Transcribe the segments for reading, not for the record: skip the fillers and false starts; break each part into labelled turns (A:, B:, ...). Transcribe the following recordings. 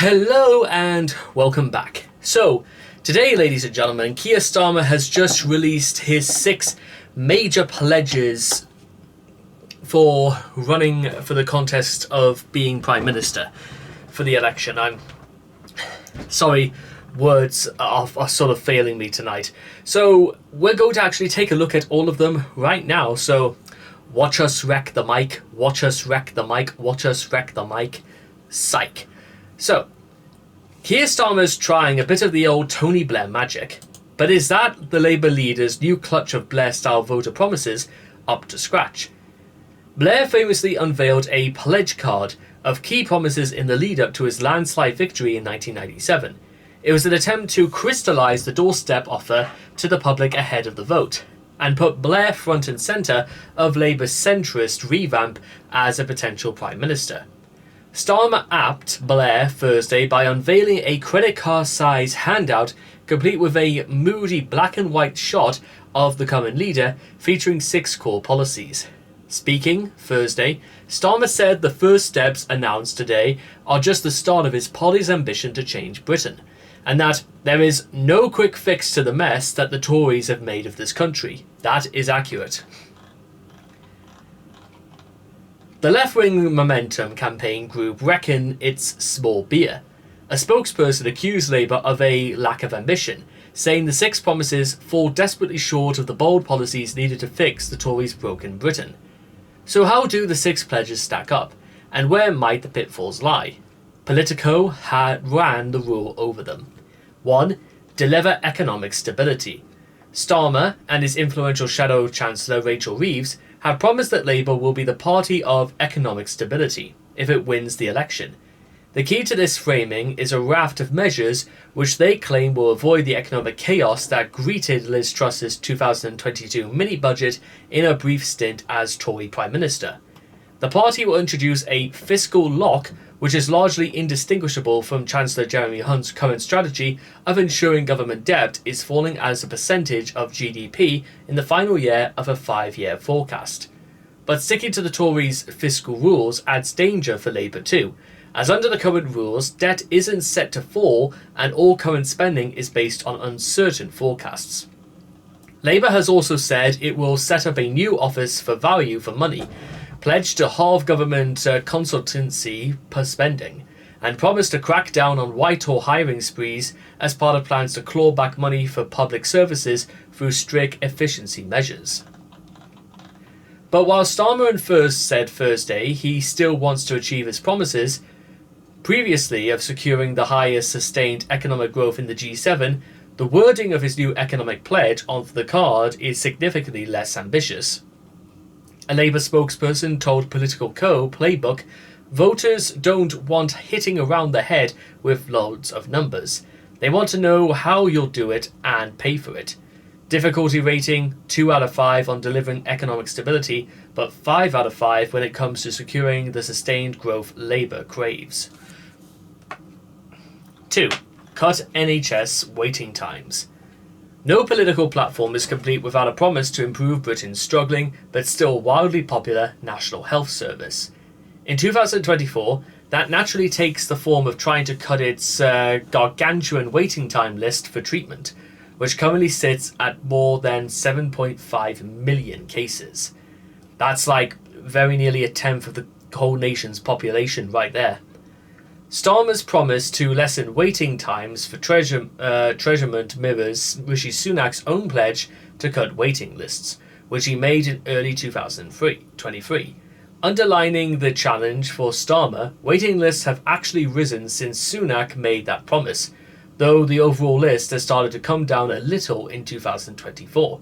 A: Hello and welcome back. So, today, ladies and gentlemen, Keir Starmer has just released his 6 major pledges for running for the contest of being Prime Minister for the election. I'm sorry, words are sort of failing me tonight. So, we're going to actually take a look at all of them right now. So, watch us wreck the mic, watch us wreck the mic, watch us wreck the mic, psych. So, Keir Starmer's trying a bit of the old Tony Blair magic, but is that the Labour leader's new clutch of Blair-style voter promises up to scratch? Blair famously unveiled a pledge card of key promises in the lead-up to his landslide victory in 1997. It was an attempt to crystallise the doorstep offer to the public ahead of the vote, and put Blair front and centre of Labour's centrist revamp as a potential Prime Minister. Starmer apped Blair Thursday by unveiling a credit card-size handout complete with a moody black and white shot of the current leader featuring 6 core policies. Speaking Thursday, Starmer said the first steps announced today are just the start of his party's ambition to change Britain, and that there is no quick fix to the mess that the Tories have made of this country. That is accurate. The left-wing Momentum campaign group reckon it's small beer. A spokesperson accused Labour of a lack of ambition, saying the 6 promises fall desperately short of the bold policies needed to fix the Tories' broken Britain. So how do the 6 pledges stack up, and where might the pitfalls lie? Politico ran the rule over them. 1. Deliver economic stability. Starmer and his influential shadow chancellor Rachel Reeves have promised that Labour will be the party of economic stability if it wins the election. The key to this framing is a raft of measures which they claim will avoid the economic chaos that greeted Liz Truss's 2022 mini-budget in her brief stint as Tory Prime Minister. The party will introduce a fiscal lock, which is largely indistinguishable from Chancellor Jeremy Hunt's current strategy of ensuring government debt is falling as a percentage of GDP in the final year of a 5-year forecast. But sticking to the Tories' fiscal rules adds danger for Labour too, as under the current rules, debt isn't set to fall and all current spending is based on uncertain forecasts. Labour has also said it will set up a new office for value for money, pledged to halve government consultancy per spending, and promised to crack down on Whitehall hiring sprees as part of plans to claw back money for public services through strict efficiency measures. But while Starmer and First said Thursday he still wants to achieve his promises previously of securing the highest sustained economic growth in the G7, the wording of his new economic pledge on the card is significantly less ambitious. A Labour spokesperson told Political Co. Playbook, voters don't want hitting around the head with loads of numbers. They want to know how you'll do it and pay for it. Difficulty rating 2 out of 5 on delivering economic stability, but 5 out of 5 when it comes to securing the sustained growth Labour craves. 2. Cut NHS waiting times. No political platform is complete without a promise to improve Britain's struggling but still wildly popular National Health Service. In 2024, that naturally takes the form of trying to cut its gargantuan waiting time list for treatment, which currently sits at more than 7.5 million cases. That's like very nearly a tenth of the whole nation's population right there. Starmer's promise to lessen waiting times for treasurement mirrors Rishi Sunak's own pledge to cut waiting lists, which he made in early 2023. Underlining the challenge for Starmer, waiting lists have actually risen since Sunak made that promise, though the overall list has started to come down a little in 2024.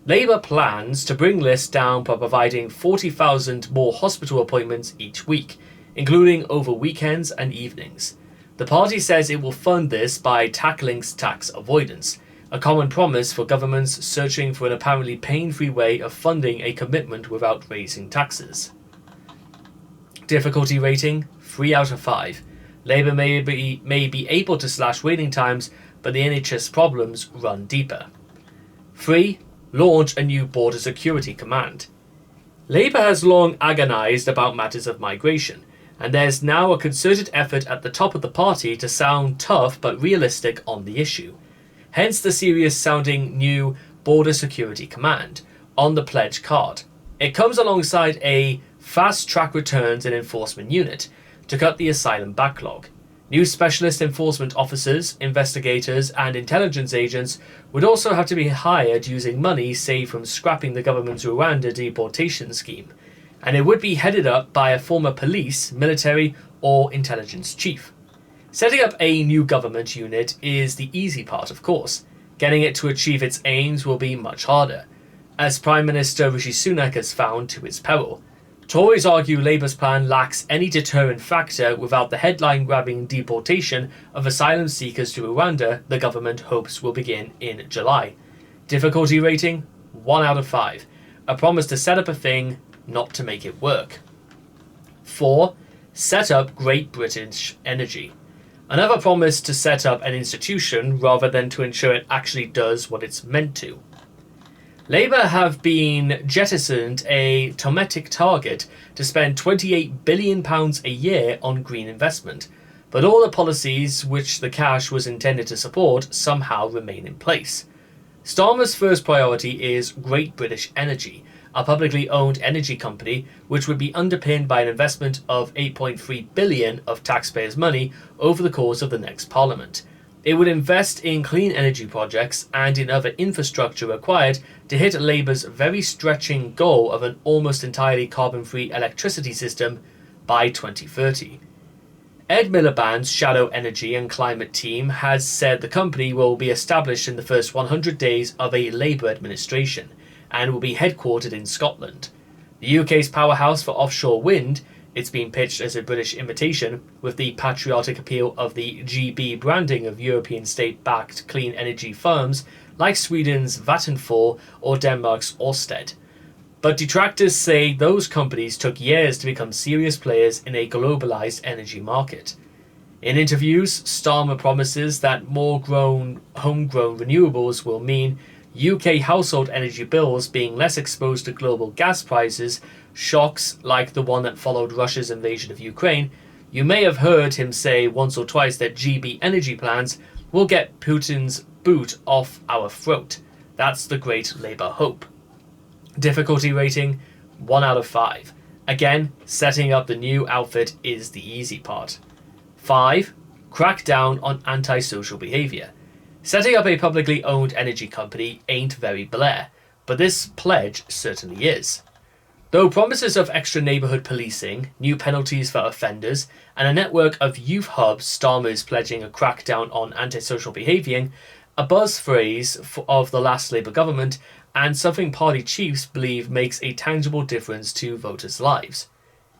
A: Labour plans to bring lists down by providing 40,000 more hospital appointments each week, including over weekends and evenings. The party says it will fund this by tackling tax avoidance, a common promise for governments searching for an apparently pain-free way of funding a commitment without raising taxes. Difficulty rating 3 out of 5. Labour may be able to slash waiting times, but the NHS problems run deeper. 3. Launch a new border security command. Labour has long agonised about matters of migration, and there's now a concerted effort at the top of the party to sound tough but realistic on the issue. Hence the serious-sounding new Border Security Command on the pledge card. It comes alongside a fast-track returns and enforcement unit to cut the asylum backlog. New specialist enforcement officers, investigators, and intelligence agents would also have to be hired using money saved from scrapping the government's Rwanda deportation scheme, and it would be headed up by a former police, military, or intelligence chief. Setting up a new government unit is the easy part, of course. Getting it to achieve its aims will be much harder, as Prime Minister Rishi Sunak has found to his peril. Tories argue Labour's plan lacks any deterrent factor without the headline-grabbing deportation of asylum seekers to Rwanda the government hopes will begin in July. Difficulty rating? 1 out of 5. A promise to set up a thing, not to make it work. 4. Set up Great British Energy. Another promise to set up an institution rather than to ensure it actually does what it's meant to. Labour have been jettisoned a tometic target to spend £28 billion a year on green investment, but all the policies which the cash was intended to support somehow remain in place. Starmer's first priority is Great British Energy, a publicly owned energy company which would be underpinned by an investment of £8.3 billion of taxpayers' money over the course of the next Parliament. It would invest in clean energy projects and in other infrastructure required to hit Labour's very stretching goal of an almost entirely carbon-free electricity system by 2030. Ed Miliband's Shadow Energy and Climate team has said the company will be established in the first 100 days of a Labour administration and will be headquartered in Scotland. The UK's powerhouse for offshore wind, it's been pitched as a British imitation, with the patriotic appeal of the GB branding of European state-backed clean energy firms like Sweden's Vattenfall or Denmark's Ørsted. But detractors say those companies took years to become serious players in a globalized energy market. In interviews, Starmer promises that more homegrown renewables will mean UK household energy bills being less exposed to global gas prices, shocks like the one that followed Russia's invasion of Ukraine. You may have heard him say once or twice that GB energy plans will get Putin's boot off our throat. That's the great Labour hope. Difficulty rating? 1 out of 5. Again, setting up the new outfit is the easy part. 5. Crack down on antisocial behaviour. Setting up a publicly owned energy company ain't very Blair, but this pledge certainly is. Though promises of extra neighbourhood policing, new penalties for offenders, and a network of youth hubs, Starmer is pledging a crackdown on antisocial behaviour, a buzz phrase of the last Labour government, and something party chiefs believe makes a tangible difference to voters' lives.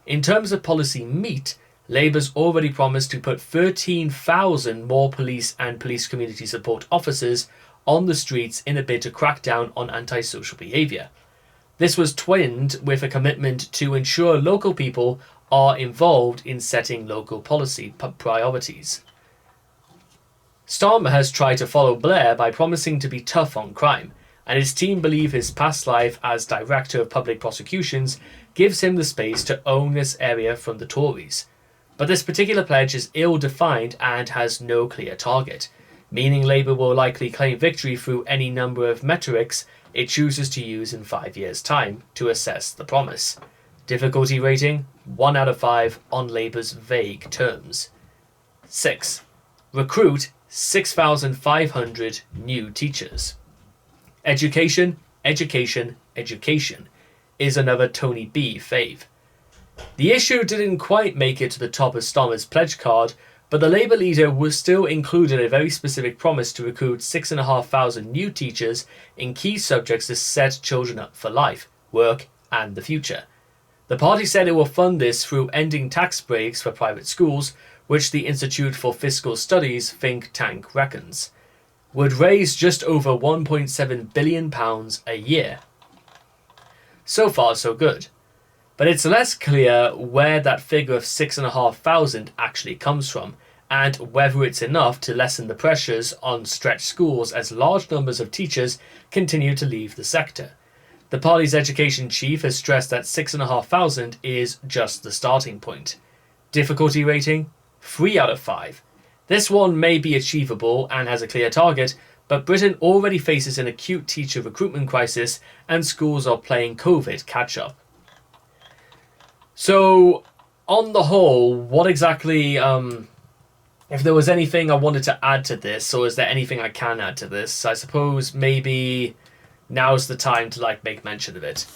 A: In terms of policy meat, Labour's already promised to put 13,000 more police and police community support officers on the streets in a bid to crack down on antisocial behaviour. This was twinned with a commitment to ensure local people are involved in setting local policy priorities. Starmer has tried to follow Blair by promising to be tough on crime, and his team believe his past life as Director of Public Prosecutions gives him the space to own this area from the Tories. But this particular pledge is ill-defined and has no clear target, meaning Labour will likely claim victory through any number of metrics it chooses to use in 5 years' time to assess the promise. Difficulty rating? 1 out of 5 on Labour's vague terms. 6. Recruit 6,500 new teachers. Education, education, education is another Tony B fave. The issue didn't quite make it to the top of Starmer's pledge card, but the Labour leader was still included a very specific promise to recruit 6,500 new teachers in key subjects to set children up for life, work, and the future. The party said it will fund this through ending tax breaks for private schools, which the Institute for Fiscal Studies think tank reckons would raise just over £1.7 billion a year. So far, so good. But it's less clear where that figure of 6,500 actually comes from, and whether it's enough to lessen the pressures on stretched schools as large numbers of teachers continue to leave the sector. The party's education chief has stressed that 6,500 is just the starting point. Difficulty rating, 3 out of 5. This one may be achievable and has a clear target, but Britain already faces an acute teacher recruitment crisis and schools are playing COVID catch-up. So, on the whole, what exactly, if there was anything I wanted to add to this, or is there anything I can add to this, I suppose maybe now's the time to make mention of it.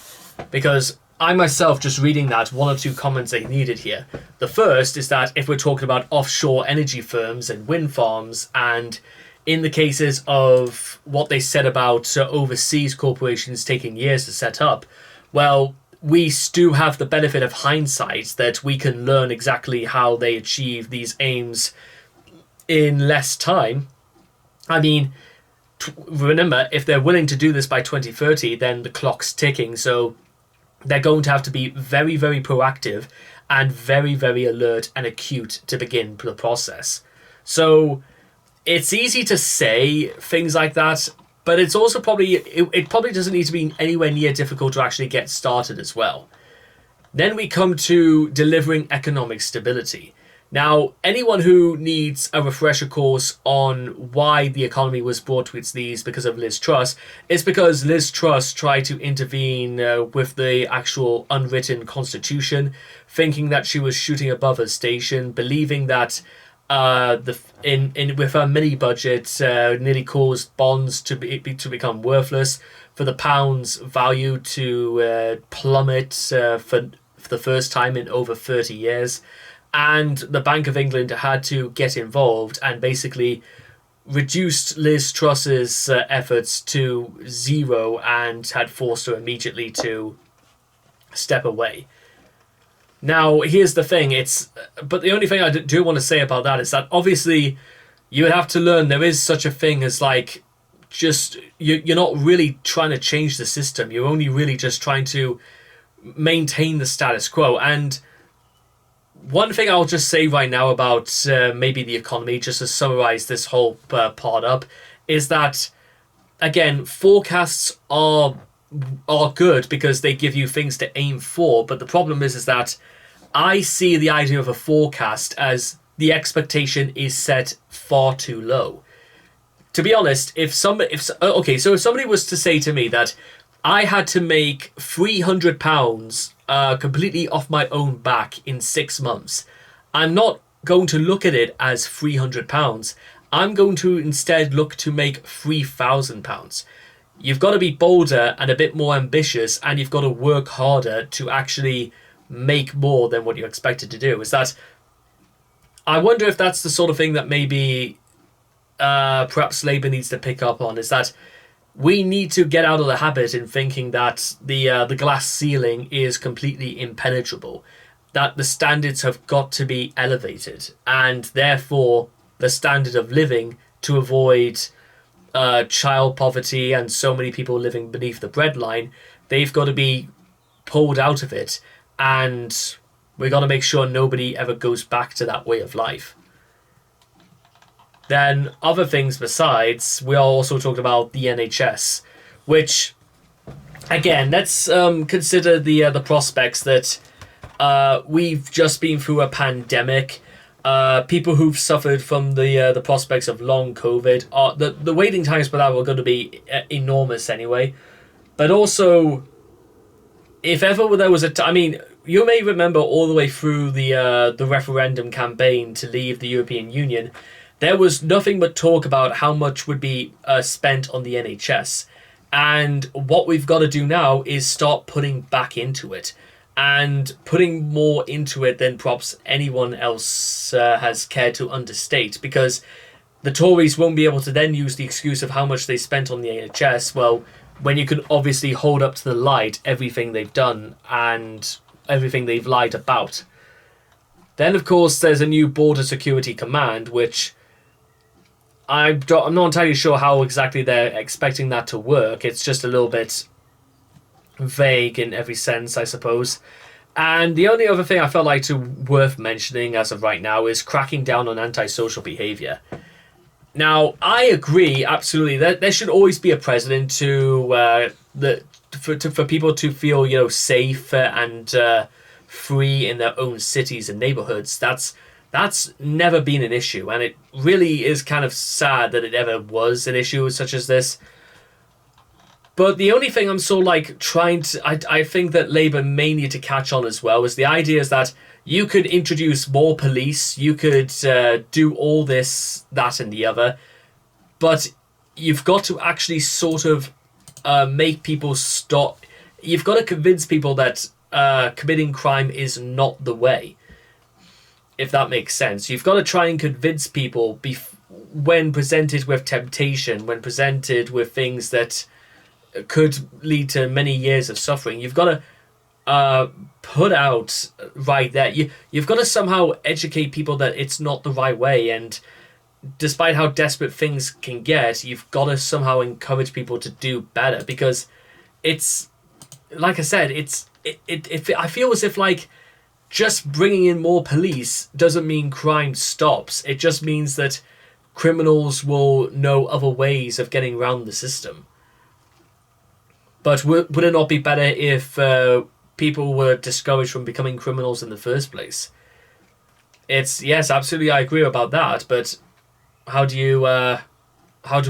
A: Because I myself, just reading that, one or two comments I needed here. The first is that if we're talking about offshore energy firms and wind farms, and in the cases of what they said about overseas corporations taking years to set up, well, we do have the benefit of hindsight that we can learn exactly how they achieve these aims in less time. I mean, remember, if they're willing to do this by 2030, then the clock's ticking, so they're going to have to be very, very proactive and very, very alert and acute to begin the process. So it's easy to say things like that, but it's also it probably doesn't need to be anywhere near difficult to actually get started as well. Then we come to delivering economic stability. Now, anyone who needs a refresher course on why the economy was brought to its knees because of Liz Truss, it's because Liz Truss tried to intervene with the actual unwritten constitution, thinking that she was shooting above her station, believing that with her mini budget nearly caused bonds to become worthless, for the pound's value to plummet for the first time in over 30 years. And the Bank of England had to get involved and basically reduced Liz Truss's efforts to zero and had forced her immediately to step away. Now, here's the thing. But the only thing I do want to say about that is that obviously you would have to learn there is such a thing as you're not really trying to change the system. You're only really just trying to maintain the status quo. And one thing I'll just say right now about maybe the economy, just to summarize this whole part up, is that, again, forecasts are good because they give you things to aim for. But the problem is that I see the idea of a forecast as the expectation is set far too low. To be honest, if somebody was to say to me that I had to make £300 completely off my own back in 6 months, I'm not going to look at it as £300. I'm going to instead look to make £3,000. You've got to be bolder and a bit more ambitious, and you've got to work harder to actually make more than what you're expected to do. I wonder if that's the sort of thing that maybe perhaps Labour needs to pick up on, is that we need to get out of the habit in thinking that the glass ceiling is completely impenetrable, that the standards have got to be elevated, and therefore the standard of living to avoid child poverty and so many people living beneath the breadline, they've got to be pulled out of it, and we've got to make sure nobody ever goes back to that way of life. Then other things besides, we are also talking about the NHS, which, again, let's consider the prospects that we've just been through a pandemic. People who've suffered from the prospects of long COVID, the waiting times for that were going to be enormous anyway. But also, if ever there was you may remember all the way through the referendum campaign to leave the European Union, there was nothing but talk about how much would be spent on the NHS. And what we've got to do now is start putting back into it, and putting more into it than perhaps anyone else has cared to understate, because the Tories won't be able to then use the excuse of how much they spent on the NHS, well, when you can obviously hold up to the light everything they've done and everything they've lied about. Then, of course, there's a new Border Security Command, which I'm not entirely sure how exactly they're expecting that to work. It's just a little bit vague in every sense, I suppose. And the only other thing I felt like worth mentioning as of right now is cracking down on antisocial behaviour. Now, I agree absolutely that there should always be a precedent for people to feel safe and free in their own cities and neighborhoods. That's never been an issue, and it really is kind of sad that it ever was an issue such as this. But the only thing I'm so like trying to, I think that Labour may need to catch on as well, is the idea is that you could introduce more police, you could do all this, that, and the other, but you've got to actually sort of make people stop. You've got to convince people that committing crime is not the way, if that makes sense. You've got to try and convince people when presented with temptation, when presented with things that could lead to many years of suffering. You've got to put out right there. You've got to somehow educate people that it's not the right way, and despite how desperate things can get, you've got to somehow encourage people to do better, because it's, like I said, I feel as if like just bringing in more police doesn't mean crime stops. It just means that criminals will know other ways of getting around the system. But would it not be better if people were discouraged from becoming criminals in the first place? Yes, absolutely, I agree about that. But how do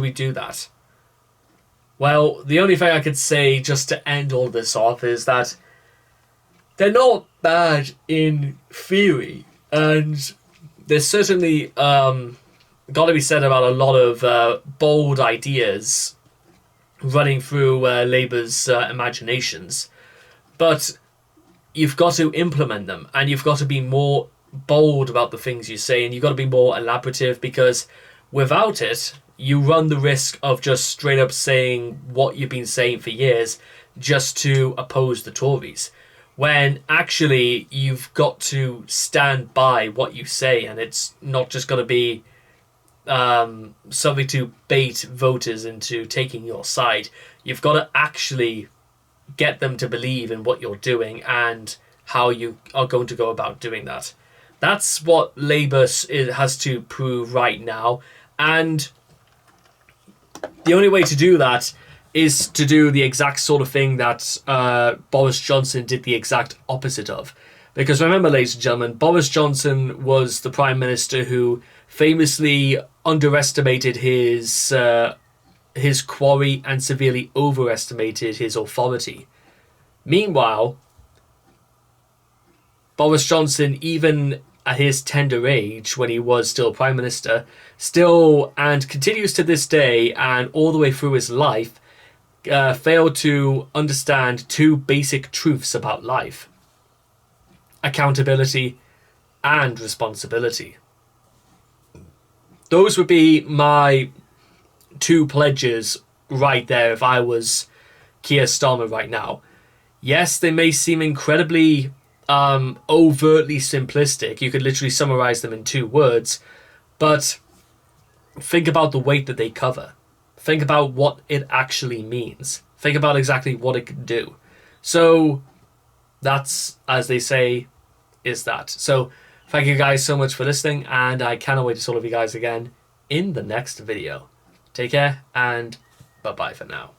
A: we do that? Well, the only thing I could say just to end all this off is that they're not bad in theory, and there's certainly got to be said about a lot of bold ideas running through Labour's imaginations, but you've got to implement them, and you've got to be more bold about the things you say, and you've got to be more elaborative, because without it, you run the risk of just straight up saying what you've been saying for years just to oppose the Tories, when actually you've got to stand by what you say, and it's not just going to be something to bait voters into taking your side. You've got to actually get them to believe in what you're doing and how you are going to go about doing that. That's what Labour has to prove right now, and the only way to do that is to do the exact sort of thing that Boris Johnson did the exact opposite of. Because remember, ladies and gentlemen, Boris Johnson was the Prime Minister who famously underestimated his quarry and severely overestimated his authority. Meanwhile, Boris Johnson, even at his tender age, when he was still Prime Minister, still, and continues to this day and all the way through his life, failed to understand two basic truths about life: accountability and responsibility. Those would be my two pledges right there if I was Keir Starmer right now. Yes, they may seem incredibly overtly simplistic. You could literally summarize them in 2 words, but think about the weight that they cover. Think about what it actually means. Think about exactly what it can do. So that's, as they say, is that. So thank you guys so much for listening, and I cannot wait to see all of you guys again in the next video. Take care, and bye-bye for now.